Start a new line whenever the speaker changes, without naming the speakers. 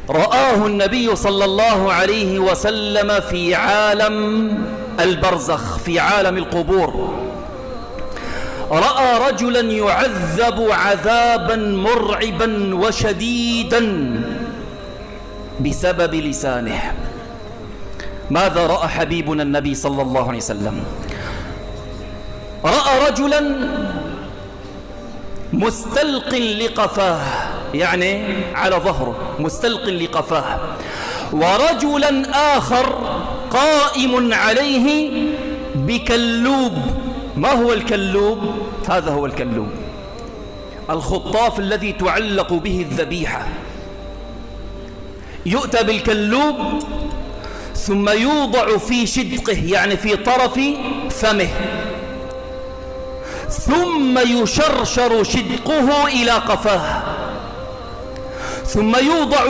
رآه النبي صلى الله عليه وسلم في عالم البرزخ، في عالم القبور. رأى رجلا يعذب عذابا مرعبا وشديدا بسبب لسانه. ماذا رأى حبيبنا النبي صلى الله عليه وسلم؟ رأى رجلا مستلق لقفاه، يعني على ظهره مستلق لقفاه، ورجلا آخر قائم عليه بكلوب. ما هو الكلوب؟ هذا هو الكلوب، الخطاف الذي تعلق به الذبيحة. يؤتى بالكلوب ثم يوضع في شدقه، يعني في طرف فمه، ثم يشرشر شدقه إلى قفاه، ثم يوضع